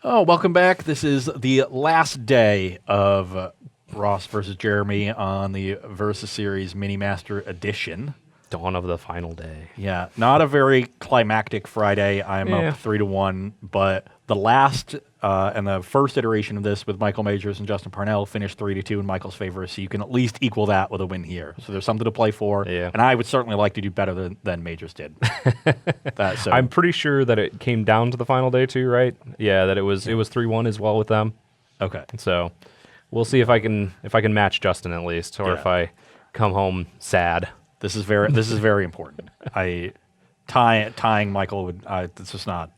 Oh, welcome back. This is the last day of Ross versus Jeremy on the Versus Series Mini Master Edition. Dawn of the final day. Yeah, not a very climactic Friday. I'm up 3-1, but the last and the first iteration of this with Michael Majors and Justin Parnell finished 3-2 in Michael's favor, so you can at least equal that with a win here. So there's something to play for, and I would certainly like to do better than Majors did. I'm pretty sure that it came down to the final day too, right? Yeah, that it was 3-1 as well with them. Okay, so we'll see if I can match Justin at least, or if I come home sad. This is very important. Tying Michael would it's just not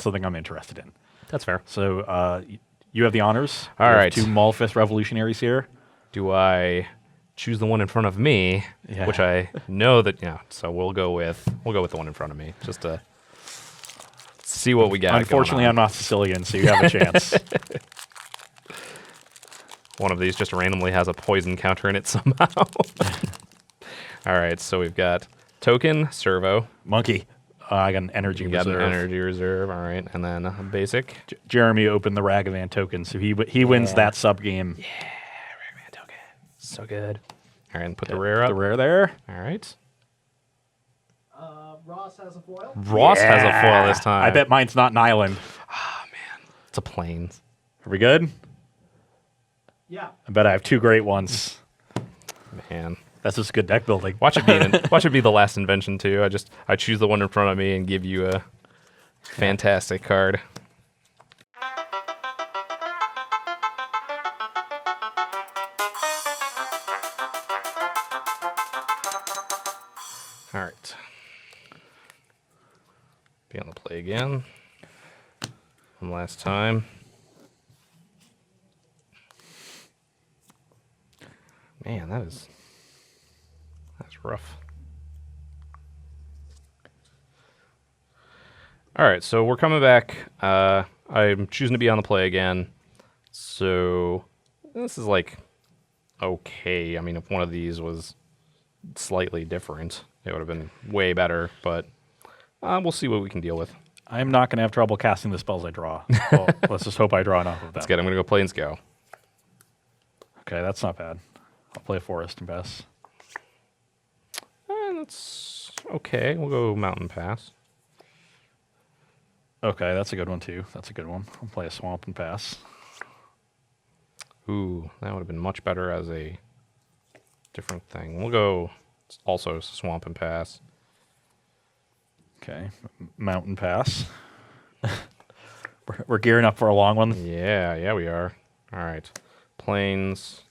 something I'm interested in. That's fair. So you have the honors. All right. Two Malfist revolutionaries here. Do I choose the one in front of me, which I know that so we'll go with the one in front of me just to see what we got. Unfortunately, I'm not Sicilian, so you have a chance. One of these just randomly has a poison counter in it somehow. All right, so we've got token, servo. Monkey. I got an energy reserve. You got an energy reserve, all right. And then basic. Jeremy opened the Ragavan token, so he wins that sub-game. Yeah, Ragavan token. So good. All right, and put the rare up. The rare there. All right. Ross has a foil. Ross has a foil this time. I bet mine's not an island. Oh, man. It's a plains. Are we good? Yeah. I bet I have two great ones. Man. That's just good deck building. Watch it be the last invention too. I choose the one in front of me and give you a fantastic card. All right. Be on the play again. One last time. Man, that's rough. All right, so we're coming back. I'm choosing to be on the play again. So this is like okay. I mean, if one of these was slightly different, it would have been way better, but we'll see what we can deal with. I'm not going to have trouble casting the spells I draw. Well, let's just hope I draw enough of them. That's good. I'm going to go Plains Go. Okay, that's not bad. I'll play a Forest and Pass. That's okay. We'll go Mountain Pass. Okay, that's a good one too. That's a good one. I'll play a Swamp and Pass. Ooh, that would have been much better as a different thing. We'll go also Swamp and Pass. Okay, Mountain Pass. We're gearing up for a long one. Yeah, we are. All right, Plains.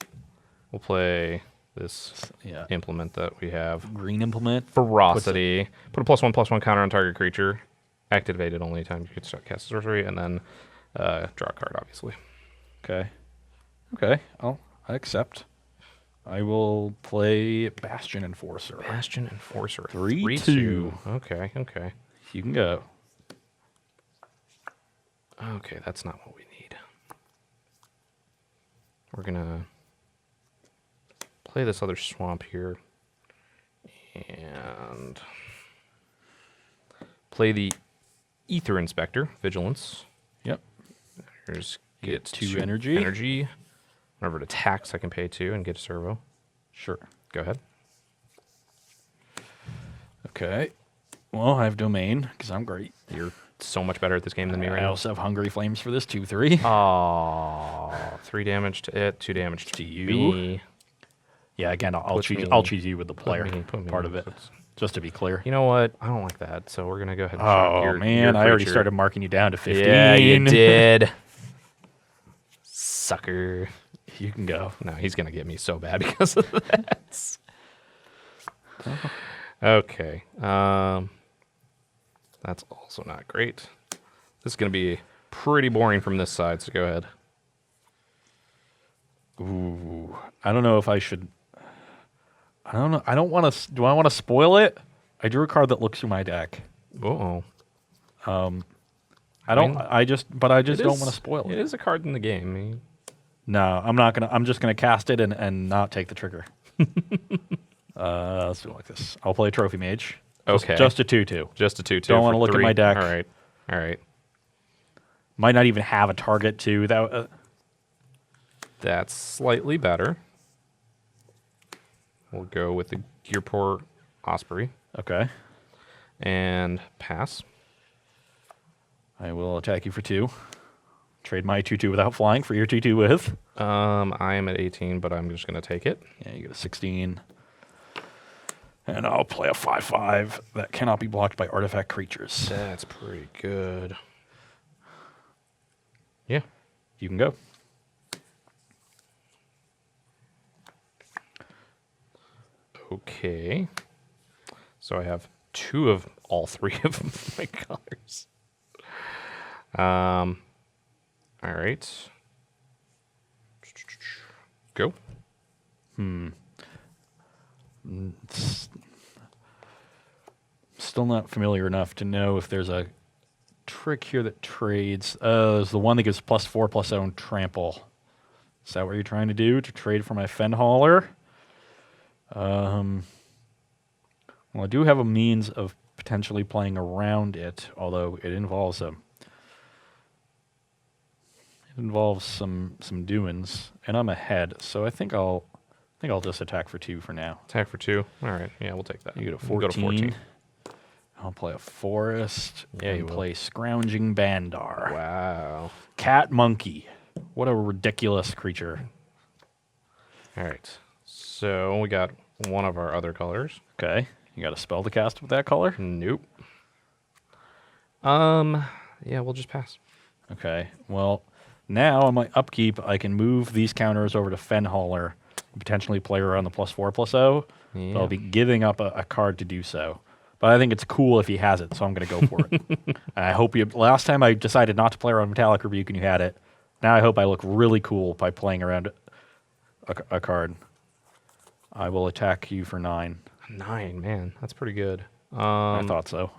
We'll play this implement that we have. Green implement. Ferocity. Put a +1/+1 counter on target creature. Activate it only time you could start cast sorcery, and then draw a card, obviously. Okay. I accept. I will play Bastion Enforcer. Bastion Enforcer. 3/2. Okay. You can go. Okay, that's not what we need. We're gonna play this other swamp here and play the Aether Inspector, Vigilance. Yep. Here's get 2 energy. Whenever it attacks, I can pay 2 and get a servo. Sure. Go ahead. Okay. Well, I have Domain, because I'm great. You're so much better at this game than me right I now. also have Hungry Flames for this, 2/3. Oh, 3 damage to it, 2 damage to you. Me. Yeah, again, I'll cheese you with the player part of it, just to be clear. You know what? I don't like that, so we're going to go ahead and Oh, your man, I already creature. started marking you down to 15. Yeah, you did. Sucker. You can go. No, he's going to get me so bad because of that. Okay. That's also not great. This is going to be pretty boring from this side, so go ahead. Ooh. I don't know if I should... I don't know. I don't want to... Do I want to spoil it? I drew a card that looks through my deck. Uh-oh. I just don't want to spoil it. It is a card in the game. No, I'm not gonna. I'm just gonna cast it and not take the trigger. Let's do it like this. I'll play Trophy Mage. Okay. Just a 2/2. Just a 2/2. Don't want to look at my deck. All right. Might not even have a target too. That's slightly better. We'll go with the Gearport Osprey Okay. and pass. I will attack you for 2. Trade my 2/2 without flying for your 2/2 with. I am at 18, but I'm just going to take it. Yeah, you get a 16. And I'll play a 5/5 that cannot be blocked by artifact creatures. That's pretty good. Yeah. You can go. Okay. So I have 2 of all 3 of my colors. All right. Go. Still not familiar enough to know if there's a trick here that trades. There's the one that gives +4/+0 trample. Is that what you're trying to do? To trade for my Fen Hauler? Well, I do have a means of potentially playing around it, although it involves some doings, and I'm ahead, so I think I'll just attack for 2 for now. Attack for 2. All right. Yeah, we'll take that. You get a We'll 14. go to 14. I'll play a forest. Yeah, you and will. play Scrounging Bandar. Wow. Cat monkey. What a ridiculous creature. All right. So we got one of our other colors. Okay. You got a spell to cast with that color? Nope. Yeah, we'll just pass. Okay. Well, now on my upkeep, I can move these counters over to Fen Hauler and potentially play around the +4/+0. Yeah. So I'll be giving up a card to do so. But I think it's cool if he has it, so I'm going to go for it. And I hope you. Last time I decided not to play around Metallic Rebuke and you had it. Now I hope I look really cool by playing around a card. I will attack you for 9. 9, man. That's pretty good. I thought so.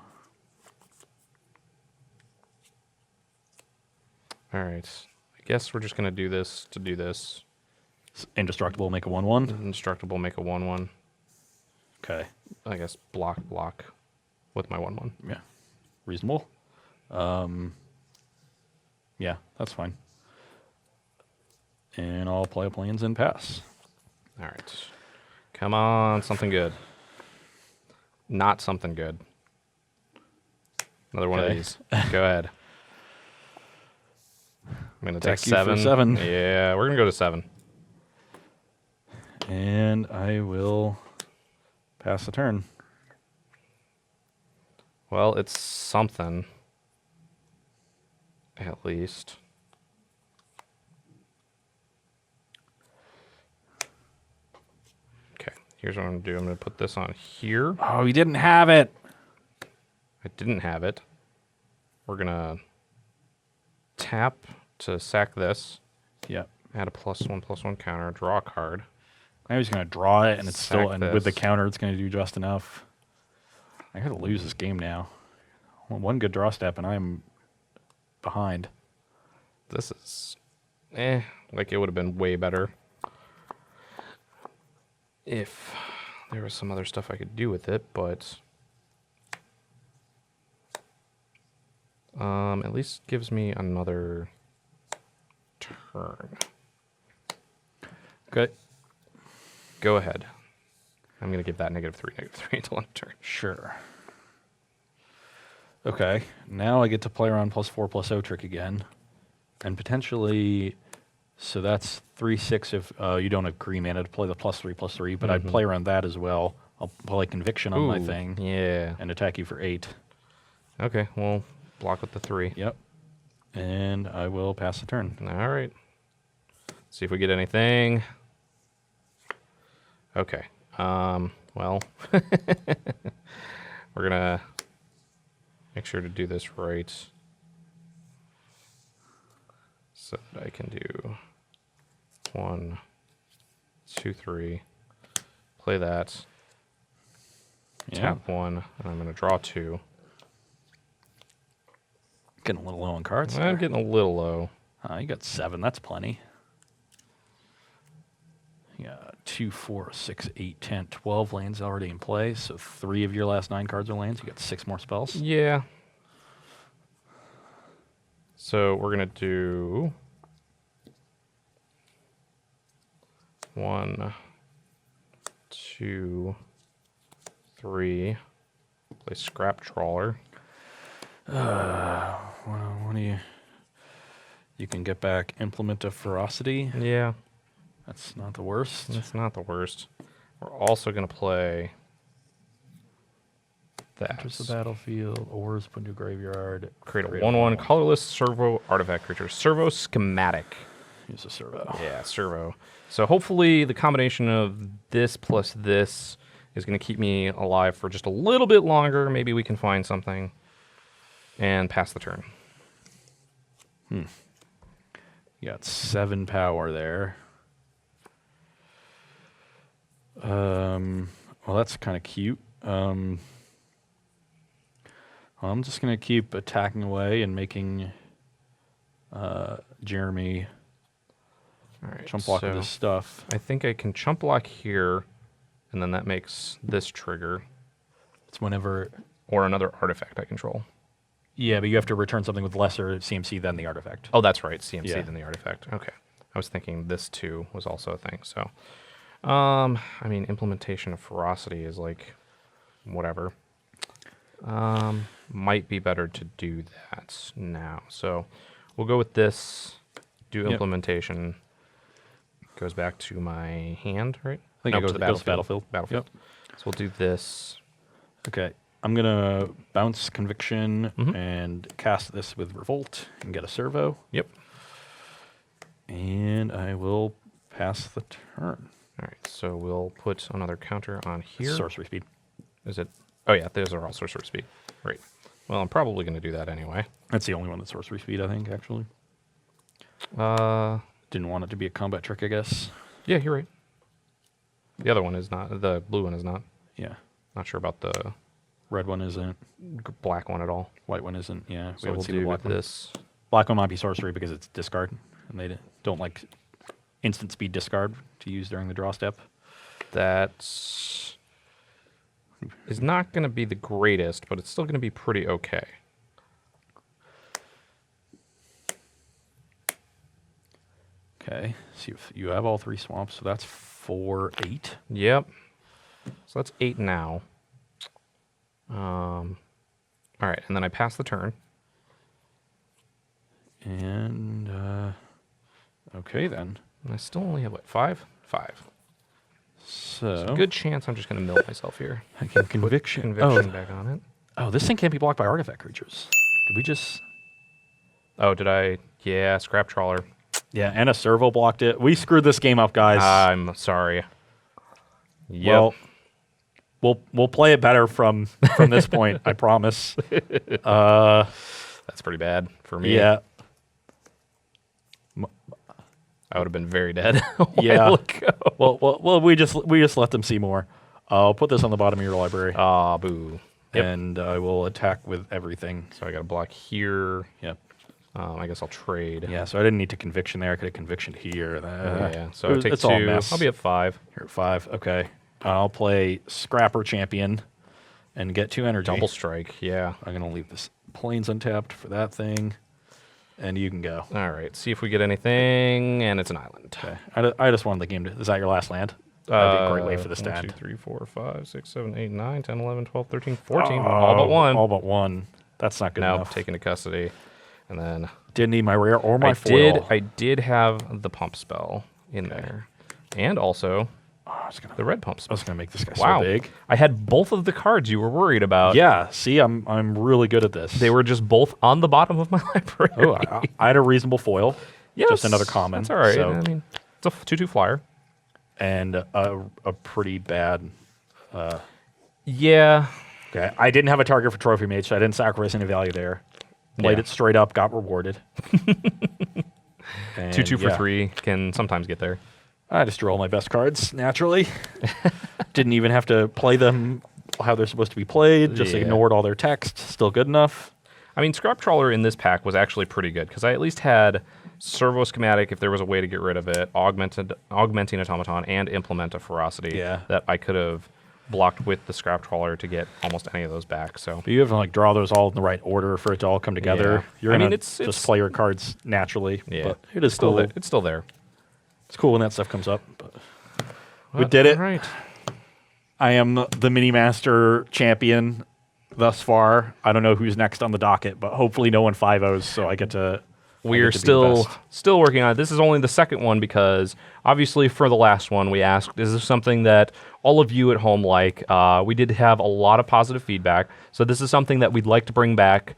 All right. I guess we're just going to do this to do this. Indestructible, make a 1/1. Indestructible, make a 1/1. Okay. I guess block with my 1/1. Yeah. Reasonable. Yeah, that's fine. And I'll play a plains and pass. All right. Come on, something good. Not something good. Another one of Okay. these. Go ahead. I'm going to take Attack you for 7. 7. Yeah, we're going to go to 7. And I will pass the turn. Well, it's something. At least. Okay, here's what I'm going to do. I'm going to put this on here. Oh, you didn't have it. I didn't have it. We're going to tap to sack this. Yep. Add a +1/+1 counter. Draw a card. I was going to draw it, and it's still, Sack and with the this. counter, it's going to do just enough. I got to lose this game now. Well, one good draw step, and I'm behind. This is, like it would have been way better if there was some other stuff I could do with it, but at least gives me another turn. Okay. Go ahead. I'm going to give that -3 until end of turn. Sure. Okay. Now I get to play around +4/+0 trick again. And potentially, so that's 3/6 if you don't agree mana to play the +3/+3, but I'd play around that as well. I'll play Conviction on my Ooh, thing Yeah. and attack you for 8. Okay, well, block with the 3. Yep. And I will pass the turn. All right. See if we get anything. Okay. Well, we're going to make sure to do this right so that I can do 1, 2, 3. Play that. Yeah. Tap 1, and I'm going to draw 2. Getting a little low on cards. I'm getting a little low. You got 7. That's plenty. Yeah, 2, 4, 6, 8, 10, 12 lands already in play. So 3 of your last 9 cards are lands. You got 6 more spells. Yeah. So we're going to do 1, 2, 3. Play Scrap Trawler. Well, what do you... You can get back Implement of Ferocity. Yeah, That's not the worst. that's not the worst. We're also going to play that. Enters the battlefield, ores put into graveyard. Create a 1/1 colorless servo artifact creature. Servo schematic. Use a servo. Yeah, servo. So hopefully the combination of this plus this is going to keep me alive for just a little bit longer. Maybe we can find something and pass the turn. You got 7 power there. Well, that's kind of cute. I'm just going to keep attacking away and making Jeremy All right, chump block with so this stuff. I think I can chump block here, and then that makes this trigger, It's whenever... or another artifact I control. Yeah, but you have to return something with lesser CMC than the artifact. Oh, that's right, CMC Yeah. than the artifact. Okay. I was thinking this too was also a thing. So, I mean, implementation of ferocity is like, whatever. Might be better to do that now. So, we'll go with this. Do Yep. implementation. Goes back to my hand, right? I think No, it goes to to the battlefield. Battlefield. So we'll do this. Okay, I'm going to bounce Conviction Mhm. and cast this with Revolt and get a servo. Yep. And I will pass the turn. All right. So we'll put another counter on here. Sorcery speed. Is it? Oh yeah, those are all sorcerer speed. Right. Well, I'm probably going to do that anyway. That's the only one that's sorcery speed, I think, actually. Uh, Didn't want it to be a combat trick, I guess. yeah, you're right. The other one is not. The blue one is not. Yeah. Not sure about the Red one isn't. black one at all. White one isn't. Yeah. So we'll do black one. this. Black one might be sorcery because it's discard, and they don't like instant speed discard to use during the draw step. That is not going to be the greatest, but it's still going to be pretty okay. Okay. So you have all 3 swamps, so that's 4, 8. Yep. So that's 8 now. All right, and then I pass the turn. And, okay then. And I still only have, what, 5? 5. So, Good chance I'm just going to mill myself here. I can conviction. Conviction back on it. Oh, this thing can't be blocked by artifact creatures. Did we just... Oh, did I? Yeah, Scrap Trawler. Yeah, and a servo blocked it. We screwed this game up, guys. I'm sorry. Well, Yep. we'll play it better from this point, I promise. That's pretty bad for me. Yeah. I would have been very dead a while Yeah. ago. Well, we just let them see more. I'll put this on the bottom of your library, Ah, boo. Yep. and I will attack with everything. So I got to block here. Yep. I guess I'll trade. Yeah, so I didn't need to conviction there. I could have conviction here. Yeah. So I take it's all a 2. mess. I'll be at 5. Here at 5. Okay. I'll play Scrapper Champion and get 2 energy. Double strike. Yeah. I'm going to leave this plains untapped for that thing, and you can go. All right. See if we get anything, and it's an island. Okay. I just wanted the game to... Is that your last land? That'd be a great way for this to 1, 2, end. 3, 4, 5, 6, 7, 8, 9, 10, 11, 12, 13, 14. All but 1. All but 1. That's not good Now enough. taken to custody. And then Didn't need my rare or my foil. I did have the pump spell in there. And also I was gonna the red pump I spell. was gonna make this guy Wow. so big. I had both of the cards you were worried about. Yeah. See, I'm really good at this. They were just both on the bottom of my library. Oh, I had a reasonable foil. Yes, Just another common. That's all right. so- I mean, it's a 2/2 flyer. and a pretty bad. Yeah. Okay. I didn't have a target for Trophy Mage, so I didn't sacrifice any value there. Played Yeah. it straight up, got rewarded. 2/2 for 3 can sometimes get there. I just drew all my best cards naturally. Didn't even have to play them how they're supposed to be played. Just Yeah. ignored all their text. Still good enough. I mean, Scrap Trawler in this pack was actually pretty good because I at least had Servo Schematic if there was a way to get rid of it, Augmenting Automaton, and Implement of Ferocity Yeah. that I could have blocked with the scrap trawler to get almost any of those back. So But you have to like draw those all in the right order for it to all come together. Yeah. You're I gonna mean, it's just play your cards naturally. yeah, But it is still cool. there. It's still there. It's cool when that stuff comes up. But we did it. All right. I am the Mini Master champion thus far. I don't know who's next on the docket, but hopefully no one 5-0s, so I get to. We are be the best. still working on it. This is only the second one because obviously for the last one we asked, is this something that all of you at home like? We did have a lot of positive feedback, so this is something that we'd like to bring back.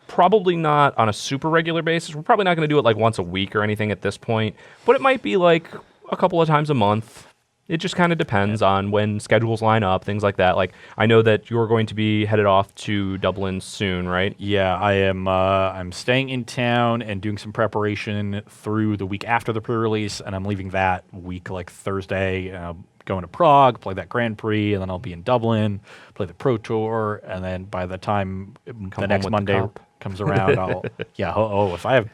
Probably not on a super regular basis. We're probably not going to do it like once a week or anything at this point, but it might be like a couple of times a month. It just kind of depends on when schedules line up, things like that. Like I know that you're going to be headed off to Dublin soon, right? Yeah, I am. I'm staying in town and doing some preparation through the week after the pre-release, and I'm leaving that week like Thursday. Going to Prague, play that Grand Prix, and then I'll be in Dublin, play the Pro Tour, and then by the time the home next with the Monday cup. comes around, I'll if I have.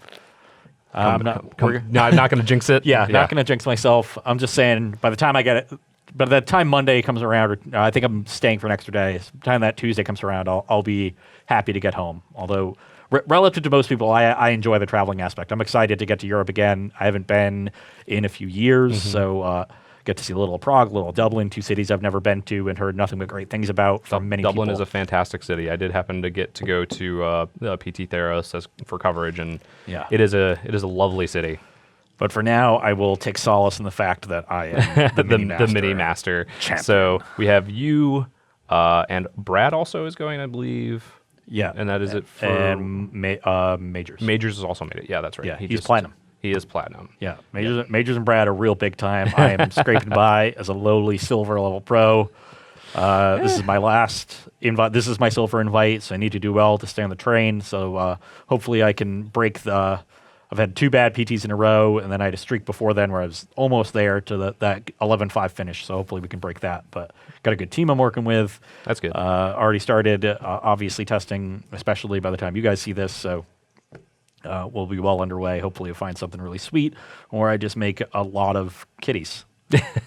I'm not No, I'm not going to jinx it. not going to jinx myself. I'm just saying, by the time I get it, by the time Monday comes around, or I think I'm staying for an extra day. By the time that Tuesday comes around, I'll be happy to get home. Although, relative to most people, I enjoy the traveling aspect. I'm excited to get to Europe again. I haven't been in a few years, so get to see a little Prague, a little Dublin, two cities I've never been to and heard nothing but great things about from many Dublin people. is a fantastic city. I did happen to get to go to PT Theros for coverage, and Yeah. it is a lovely city. But for now, I will take solace in the fact that I am the Mini Master. champion. So we have you, and Brad also is going, I believe. Yeah, And that is it for and Majors. Majors has also made it. Yeah, that's right. Yeah, he's platinum. He is platinum. Yeah, Majors and Brad are real big time. I am scraping by as a lowly silver level pro. This is my last invite. This is my silver invite, so I need to do well to stay on the train. So hopefully I can break the. I've had 2 bad PTs in a row, and then I had a streak before then where I was almost there to that 11-5 finish. So hopefully we can break that. But got a good team I'm working with. That's good. Already started, obviously testing, especially by the time you guys see this. So. We'll be well underway. Hopefully, you'll find something really sweet, or I just make a lot of kitties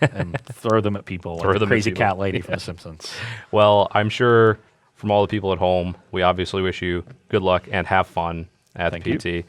and throw them at people, Throw like the them at crazy people. cat lady from The Simpsons. Well, I'm sure from all the people at home, we obviously wish you good luck and have fun at Thank the PT.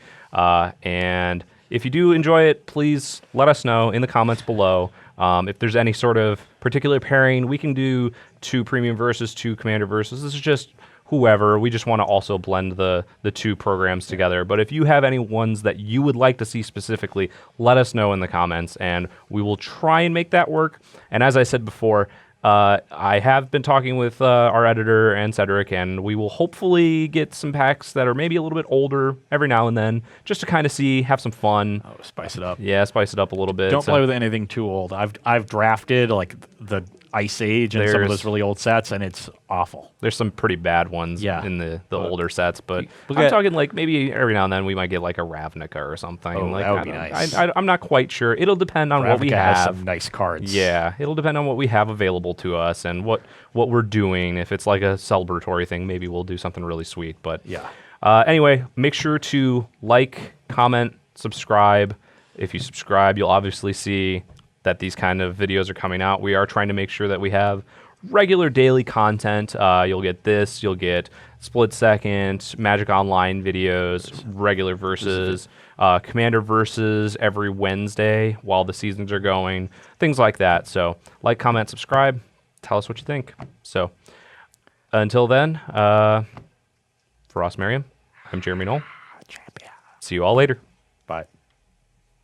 And if you do enjoy it, please let us know in the comments below. If there's any sort of particular pairing, we can do 2 premium versus 2 commander versus. This is just whoever. We just want to also blend the 2 programs together. But if you have any ones that you would like to see specifically, let us know in the comments, and we will try and make that work. And as I said before, I have been talking with our editor and Cedric, and we will hopefully get some packs that are maybe a little bit older every now and then, just to kind of have some fun. Oh, spice it up. Yeah, spice it up a little bit. Don't play with anything too old. I've drafted like the Ice Age and some of There's- those really old sets, and it's awful. There's some pretty bad ones Yeah. in the older sets, but Look I'm at- talking like maybe every now and then we might get like a Ravnica or something. Oh, like, that would I be don't- nice. I'm not quite sure. It'll depend on what we Ravnica has have. some nice cards. Yeah, it'll depend on what we have available to us and what we're doing. If it's like a celebratory thing, maybe we'll do something really sweet. But Yeah. anyway, make sure to like, comment, subscribe. If you subscribe, you'll obviously see that these kind of videos are coming out. We are trying to make sure that we have regular daily content. You'll get this, you'll get split second, Magic Online videos, regular versus, Commander versus every Wednesday while the seasons are going, things like that. So like, comment, subscribe, tell us what you think. So until then, for Ross Merriam, I'm Jeremy Noell. See you all later. Bye.